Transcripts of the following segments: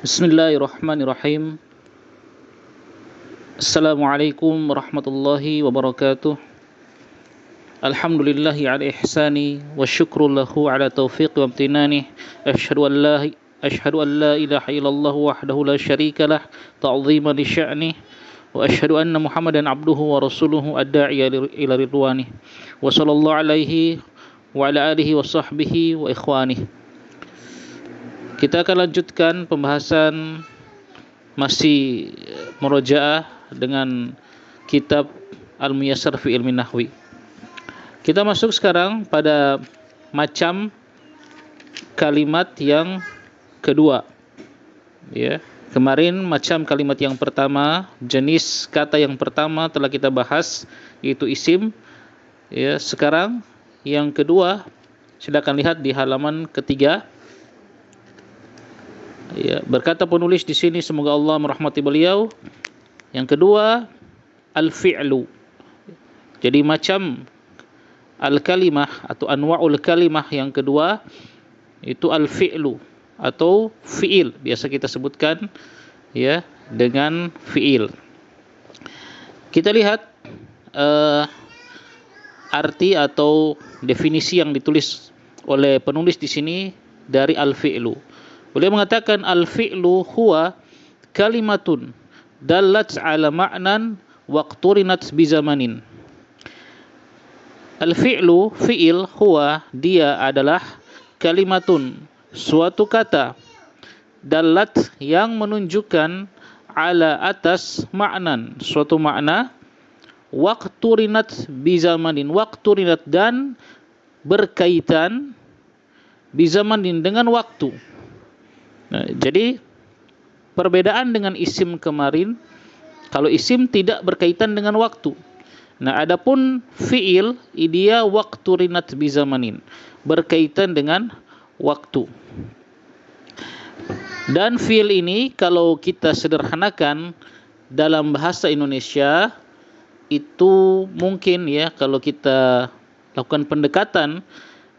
Bismillahirrahmanirrahim. Assalamualaikum warahmatullahi wabarakatuh. Alhamdulillahi ala ihsani wa syukru lahu ala taufiq wa amtinani. Asyhadu an la ilaha illallah wahdahu la syarika lah ta'ziman li sya'ni wa asyhadu anna Muhammadan abduhu wa rasuluhu ad-da'iya ila ridwani wa sallallahu alaihi wa ala alihi wa sahbihi wa ikhwani. Kita akan lanjutkan pembahasan masih murojaah dengan kitab Al-Muyassar fi Ilmi Nahwi. Kita masuk sekarang pada macam kalimat yang kedua. Ya, kemarin macam kalimat yang pertama, jenis kata yang pertama telah kita bahas, yaitu isim. Ya, sekarang yang kedua, silakan lihat di halaman ketiga. Ya, berkata penulis di sini, semoga Allah merahmati beliau. Yang kedua, al-fi'lu. Jadi macam al-kalimah atau anwa'ul kalimah yang kedua itu al-fi'lu atau fi'il. Biasa kita sebutkan ya dengan fi'il. Kita lihat arti atau definisi yang ditulis oleh penulis di sini dari al-fi'lu. Beliau mengatakan al-fi'lu huwa kalimatun dallat ala ma'nan waqturinat bizamanin. Al-fi'lu, fi'il, huwa, dia adalah kalimatun, suatu kata, dallat yang menunjukkan ala atas ma'nan, suatu makna, waqturinat bizamanin, waqturinat dan berkaitan bizamanin dengan waktu. Nah, jadi perbedaan dengan isim kemarin, kalau isim tidak berkaitan dengan waktu. Nah, adapun fi'il, dia waqturinat bizamanin, berkaitan dengan waktu. Dan fi'il ini kalau kita sederhanakan dalam bahasa Indonesia, itu mungkin ya kalau kita lakukan pendekatan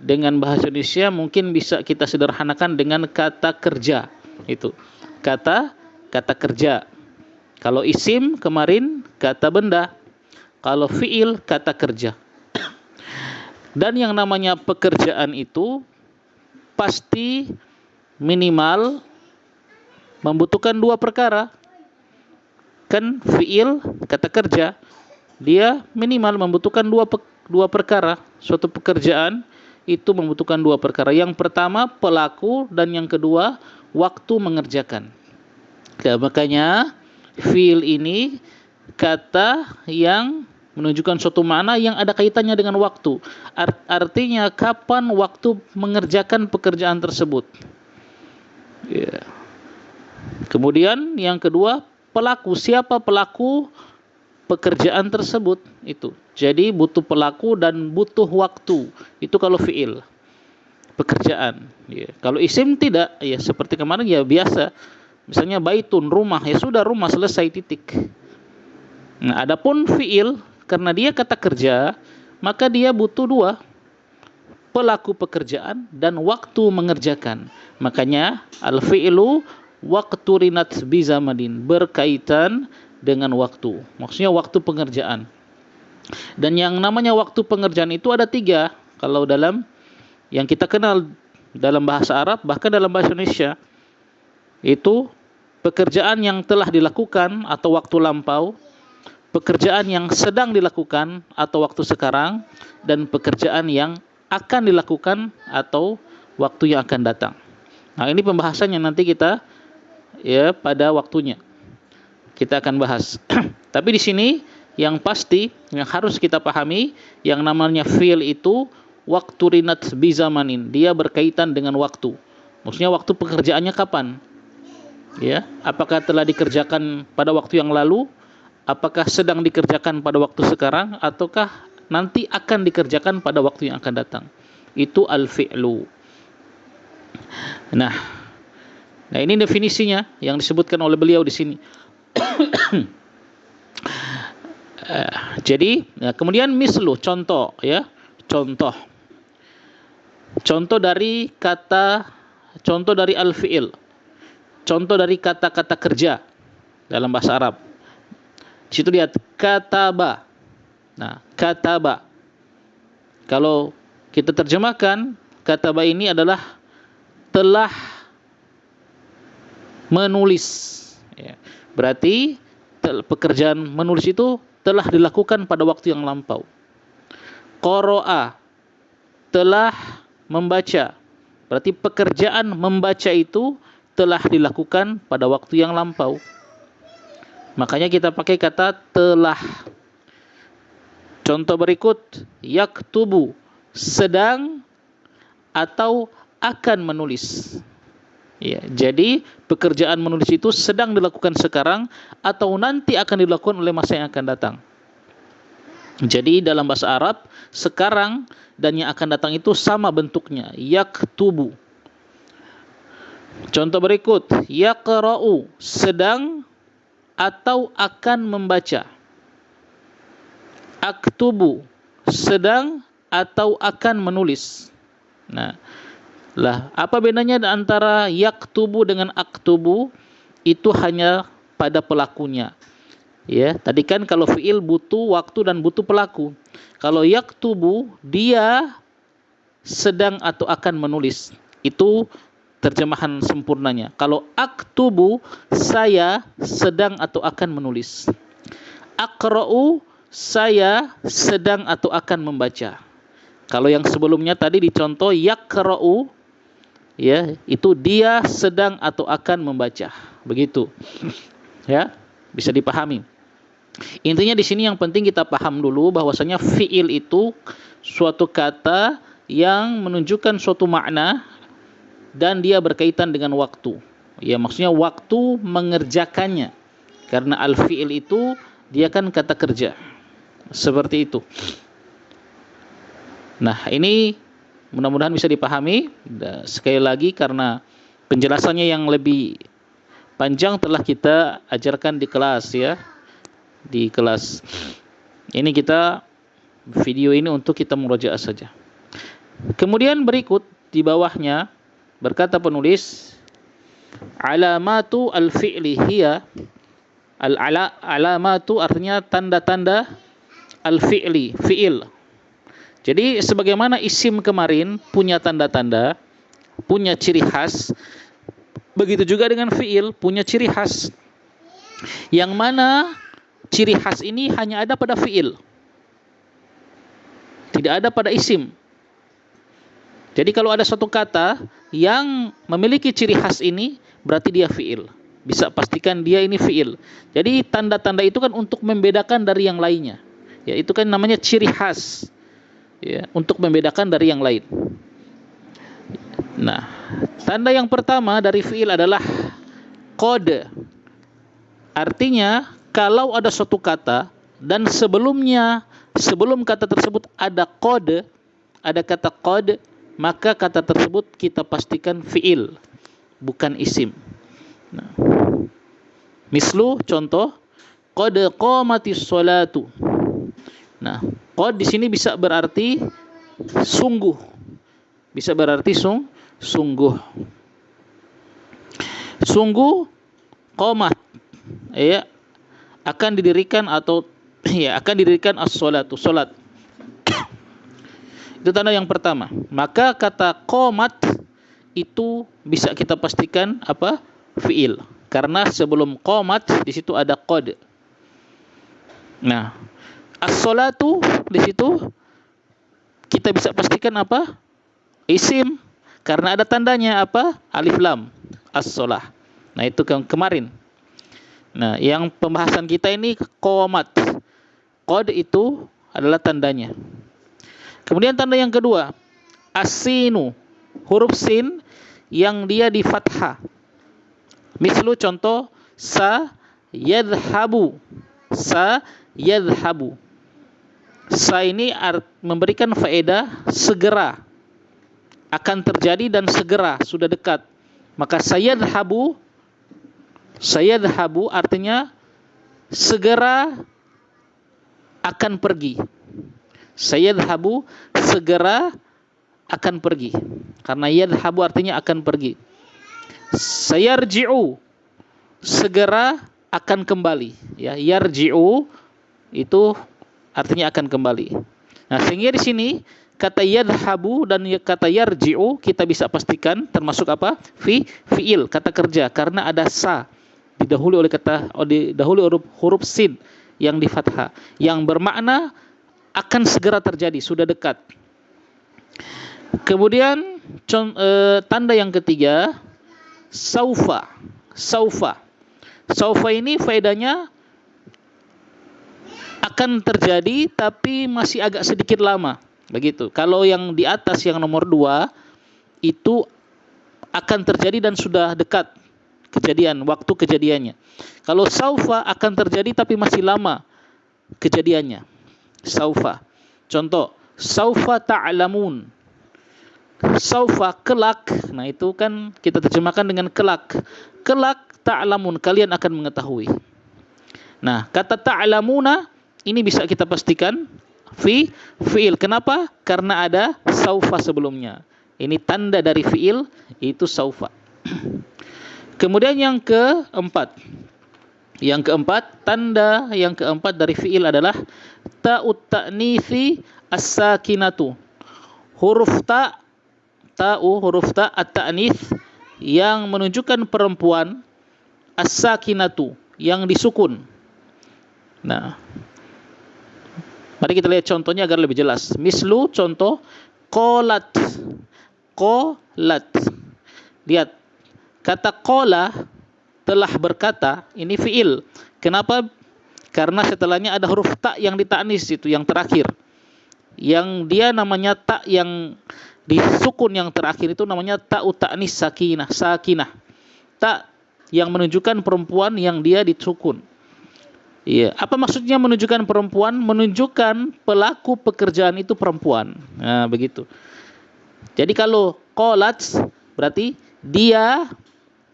dengan bahasa Indonesia mungkin bisa kita sederhanakan dengan kata kerja. Itu kata kerja. Kalau isim kemarin kata benda, kalau fiil kata kerja. Dan yang namanya pekerjaan itu pasti minimal membutuhkan dua perkara. Kan fiil kata kerja, dia minimal membutuhkan dua perkara. Suatu pekerjaan itu membutuhkan dua perkara. Yang pertama pelaku dan yang kedua waktu mengerjakan. Nah, makanya fi'il ini kata yang menunjukkan suatu makna yang ada kaitannya dengan waktu. Artinya kapan waktu mengerjakan pekerjaan tersebut. Ya. Kemudian yang kedua pelaku. Siapa pelaku pekerjaan tersebut itu. Jadi butuh pelaku dan butuh waktu. Itu kalau fi'il, pekerjaan. Ya. Kalau isim tidak, ya seperti kemarin ya biasa. Misalnya baitun, rumah, ya sudah rumah selesai titik. Nah, adapun fi'il karena dia kata kerja, maka dia butuh dua, pelaku pekerjaan dan waktu mengerjakan. Makanya al-fi'lu waqturinat bizamadin, berkaitan dengan waktu. Maksudnya waktu pengerjaan. Dan yang namanya waktu pengerjaan itu ada tiga. Kalau dalam yang kita kenal dalam bahasa Arab, bahkan dalam bahasa Indonesia, itu pekerjaan yang telah dilakukan atau waktu lampau, pekerjaan yang sedang dilakukan atau waktu sekarang, dan pekerjaan yang akan dilakukan atau waktu yang akan datang. Nah, ini pembahasannya nanti kita ya pada waktunya kita akan bahas. Tapi di sini yang pasti yang harus kita pahami, yang namanya fi'il itu waqturinat bizamanin, dia berkaitan dengan waktu. Maksudnya waktu pekerjaannya kapan? Ya, apakah telah dikerjakan pada waktu yang lalu? Apakah sedang dikerjakan pada waktu sekarang, ataukah nanti akan dikerjakan pada waktu yang akan datang? Itu al-fi'lu. Nah, ini definisinya yang disebutkan oleh beliau di sini. Jadi, kemudian mislu, contoh ya, contoh dari al-fi'il. contoh dari kata-kata kerja dalam bahasa Arab. Di situ lihat kataba. Nah, kataba. Kalau kita terjemahkan, kataba ini adalah telah menulis. Ya. Berarti pekerjaan menulis itu telah dilakukan pada waktu yang lampau. Qara'a, telah membaca. Berarti pekerjaan membaca itu telah dilakukan pada waktu yang lampau. Makanya kita pakai kata telah. Contoh berikut, yaktubu, sedang atau akan menulis. Ya, jadi pekerjaan menulis itu sedang dilakukan sekarang atau nanti akan dilakukan oleh masa yang akan datang. Jadi dalam bahasa Arab, sekarang dan yang akan datang itu sama bentuknya, yaktubu. Contoh berikut, yaqra'u, sedang atau akan membaca. Aktubu, sedang atau akan menulis. Nah, apa bedanya antara yaktubu dengan aktubu? Itu hanya pada pelakunya. Ya, tadi kan kalau fiil butuh waktu dan butuh pelaku. Kalau yaktubu, dia sedang atau akan menulis. Itu terjemahan sempurnanya. Kalau aktubu, saya sedang atau akan menulis. Aqra'u, saya sedang atau akan membaca. Kalau yang sebelumnya tadi dicontoh yaqra'u, ya, itu dia sedang atau akan membaca. Begitu. Ya, bisa dipahami. Intinya di sini yang penting kita paham dulu bahwasanya fiil itu suatu kata yang menunjukkan suatu makna dan dia berkaitan dengan waktu. Ya, maksudnya waktu mengerjakannya. Karena al-fiil itu dia kan kata kerja. Seperti itu. Nah, ini mudah-mudahan bisa dipahami. Sekali lagi karena penjelasannya yang lebih panjang telah kita ajarkan di kelas, ya. Di kelas. Ini kita video ini untuk kita murojaah saja. Kemudian berikut di bawahnya berkata penulis, alamatu al-fi'li hiya, alamatu artinya tanda-tanda al-fi'li, fi'il. Jadi sebagaimana isim kemarin punya tanda-tanda, punya ciri khas, begitu juga dengan fi'il punya ciri khas. Yang mana ciri khas ini hanya ada pada fi'il, tidak ada pada isim. Jadi kalau ada suatu kata yang memiliki ciri khas ini, berarti dia fi'il. Bisa pastikan dia ini fi'il. Jadi tanda-tanda itu kan untuk membedakan dari yang lainnya. Ya, itu kan namanya ciri khas. Ya, untuk membedakan dari yang lain. Nah, tanda yang pertama dari fi'il adalah qad. Artinya, kalau ada suatu kata dan sebelum kata tersebut ada qad, ada kata qad, maka kata tersebut kita pastikan fi'il, bukan isim. Nah, mislu contoh, qad qamatis sholatu. Nah, qad di sini bisa berarti sungguh. Bisa berarti sungguh. Sungguh qamat. Ya, akan didirikan atau ya akan didirikan as-sholatu, salat. Itu tanda yang pertama. Maka kata qamat itu bisa kita pastikan apa? Fi'il. Karena sebelum qamat di situ ada qad. Nah, as-sholatu di situ kita bisa pastikan apa? Isim, karena ada tandanya apa? Alif lam, as-sholah. Nah, itu kemarin. Nah, yang pembahasan kita ini qamat. Qad itu adalah tandanya. Kemudian tanda yang kedua, as-sinu, huruf sin yang dia di fathah. Mislu contoh sa yadhhabu. Sa yadhhabu. Sa ini memberikan faedah segera, akan terjadi dan segera, sudah dekat. Maka sayadhhabu artinya segera akan pergi. Sayadhhabu segera akan pergi. Karena yadhhabu artinya akan pergi. Sayarji'u, segera akan kembali. Ya, yarji'u itu artinya akan kembali. Nah, sehingga di sini kata yadhabu dan kata yarji'u kita bisa pastikan termasuk apa? Fi'il, kata kerja, karena ada sa didahului oleh huruf sin yang di fathah yang bermakna akan segera terjadi, sudah dekat. Kemudian tanda yang ketiga, saufa. Saufa ini faedahnya akan terjadi tapi masih agak sedikit lama, begitu. Kalau yang di atas yang nomor 2 itu akan terjadi dan sudah dekat kejadian, waktu kejadiannya. Kalau saufa akan terjadi tapi masih lama kejadiannya. Saufa. Contoh, saufa ta'lamun. Saufa, kelak. Nah, itu kan kita terjemahkan dengan kelak. Kelak ta'lamun, kalian akan mengetahui. Nah, kata ta'lamuna ini bisa kita pastikan fi'il. Kenapa? Karena ada saufa sebelumnya. Ini tanda dari fi'il, itu saufa. Kemudian yang keempat, tanda yang keempat dari fi'il adalah ta'ut ta'nitsi as-sakinatu. Huruf at-ta'nits yang menunjukkan perempuan, as-sakinatu yang disukun. Nah, mari kita lihat contohnya agar lebih jelas. Mislu, contoh, qalat. Lihat, kata qala, telah berkata, ini fi'il. Kenapa? Karena setelahnya ada huruf ta yang ditaknis, itu yang terakhir. Yang dia namanya ta yang disukun yang terakhir itu namanya ta'ut ta'nis sakinah. Ta yang menunjukkan perempuan yang dia disukun. Iya, apa maksudnya menunjukkan perempuan? Menunjukkan pelaku pekerjaan itu perempuan. Nah, begitu. Jadi kalau qalat berarti dia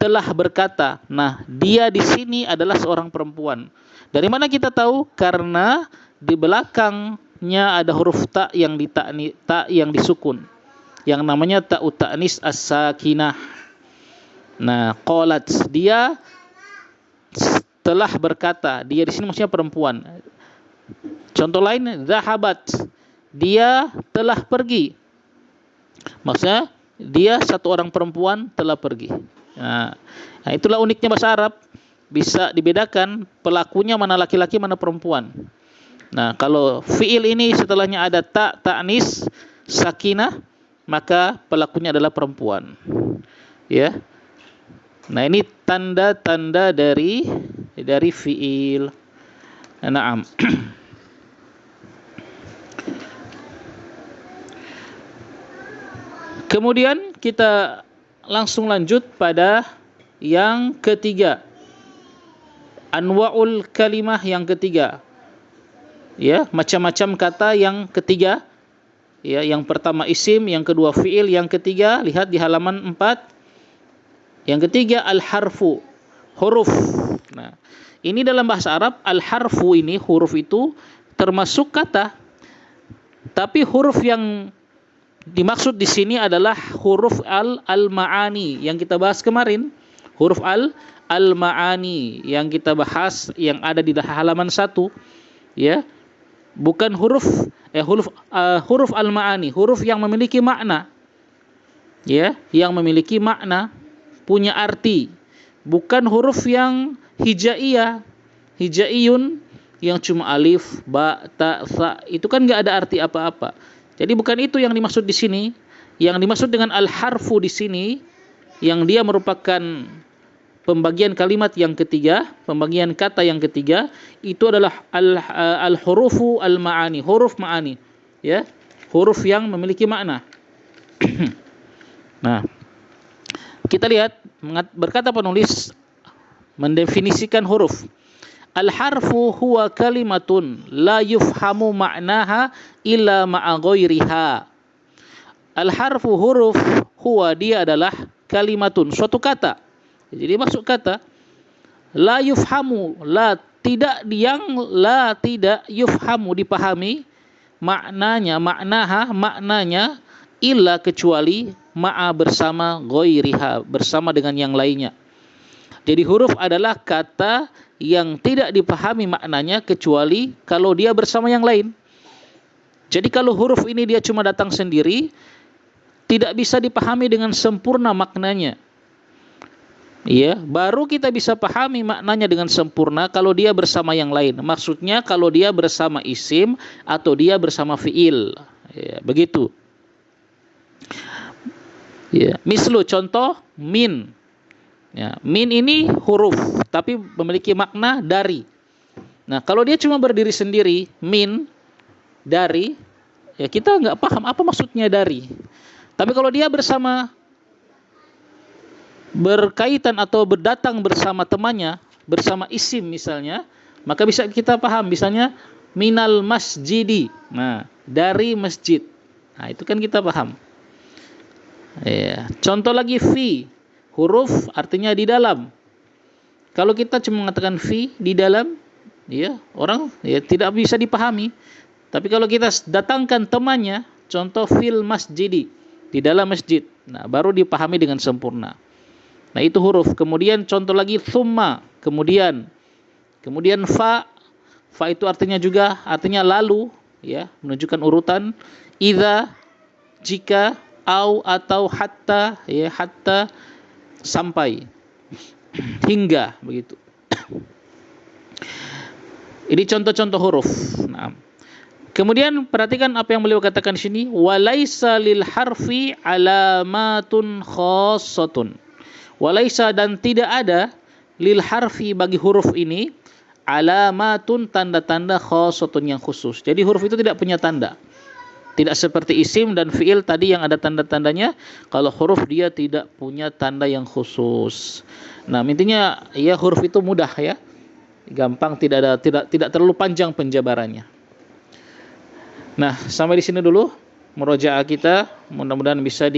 telah berkata. Nah, dia di sini adalah seorang perempuan. Dari mana kita tahu? Karena di belakangnya ada huruf ta yang disukun, yang namanya ta'ut ta'nis as-sakinah. Nah, qalat, dia telah berkata. Dia di sini maksudnya perempuan. Contoh lain, zahabat, dia telah pergi. Maksudnya dia satu orang perempuan telah pergi. Nah, itulah uniknya bahasa Arab, bisa dibedakan pelakunya mana laki-laki mana perempuan. Nah, kalau fi'il ini setelahnya ada ta'nis sakinah, maka pelakunya adalah perempuan. Ya. Nah, ini tanda-tanda dari fi'il. Naam. Kemudian kita langsung lanjut pada yang ketiga. Anwa'ul kalimah yang ketiga. Ya, macam-macam kata yang ketiga. Ya, yang pertama isim, yang kedua fi'il, yang ketiga lihat di halaman 4. Yang ketiga al-harfu, huruf. Nah, ini dalam bahasa Arab al-harfu ini huruf itu termasuk kata. Tapi huruf yang dimaksud di sini adalah huruf al-ma'ani yang kita bahas kemarin. Huruf al-ma'ani yang kita bahas yang ada di halaman 1, ya. Bukan huruf al-ma'ani, huruf yang memiliki makna. Ya, yang memiliki makna, punya arti. Bukan huruf yang hijaiyah, hijaiyun yang cuma alif, ba, ta, sa, itu kan enggak ada arti apa-apa. Jadi bukan itu yang dimaksud di sini. Yang dimaksud dengan al-harfu di sini, yang dia merupakan pembagian kalimat yang ketiga, pembagian kata yang ketiga, itu adalah al-hurufu al-ma'ani, huruf ma'ani, ya, huruf yang memiliki makna. Nah, kita lihat berkata penulis mendefinisikan huruf. Al-harfu huwa kalimatun la yufhamu ma'naha illa ma'a ghairiha. Al-harfu huruf, huwa dia adalah kalimatun, suatu kata. Jadi masuk kata la yufhamu, tidak yufhamu dipahami, maknanya illa kecuali ma'a bersama, ghairiha bersama dengan yang lainnya. Jadi huruf adalah kata yang tidak dipahami maknanya kecuali kalau dia bersama yang lain. Jadi kalau huruf ini dia cuma datang sendiri, tidak bisa dipahami dengan sempurna maknanya. Ya, baru kita bisa pahami maknanya dengan sempurna kalau dia bersama yang lain. Maksudnya kalau dia bersama isim atau dia bersama fiil. Ya, begitu. Ya, mislu contoh min. Ya, min ini huruf tapi memiliki makna dari. Nah, kalau dia cuma berdiri sendiri, min dari, ya kita nggak paham apa maksudnya dari. Tapi kalau dia berkaitan atau berdatang bersama temannya, bersama isim misalnya, maka bisa kita paham. Misalnya minal masjidi, nah dari masjid, nah itu kan kita paham. Ya. Contoh lagi fi, huruf artinya di dalam. Kalau kita cuma mengatakan fi di dalam, ya orang ya tidak bisa dipahami. Tapi kalau kita datangkan temannya, contoh fil masjidi, di dalam masjid, nah baru dipahami dengan sempurna. Nah itu huruf. Kemudian contoh lagi thumma, kemudian fa itu artinya lalu, ya, menunjukkan urutan. Idza, jika, au atau hatta, ya, hatta sampai, hingga, begitu. Ini contoh-contoh huruf. Nah, kemudian perhatikan apa yang beliau katakan di sini, walaisa lil harfi alamatun khassatun. Walaisa dan tidak ada lil harfi bagi huruf ini alamatun tanda-tanda khassatun yang khusus. Jadi huruf itu tidak punya tanda. Tidak seperti isim dan fiil tadi yang ada tanda-tandanya. Kalau huruf dia tidak punya tanda yang khusus. Nah, intinya ya huruf itu mudah ya. Gampang, tidak terlalu panjang penjabarannya. Nah, sampai di sini dulu murojaah kita, mudah-mudahan bisa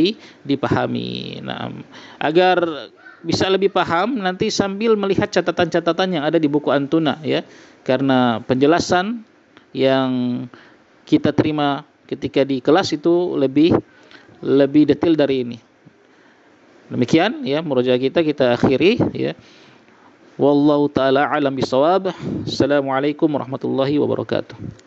dipahami. Nah, agar bisa lebih paham nanti sambil melihat catatan-catatan yang ada di buku Antuna ya. Karena penjelasan yang kita terima ketika di kelas itu lebih detail dari ini. Demikian ya murojaah kita akhiri ya. Wallahu taala alam bisawab. Assalamualaikum warahmatullahi wabarakatuh.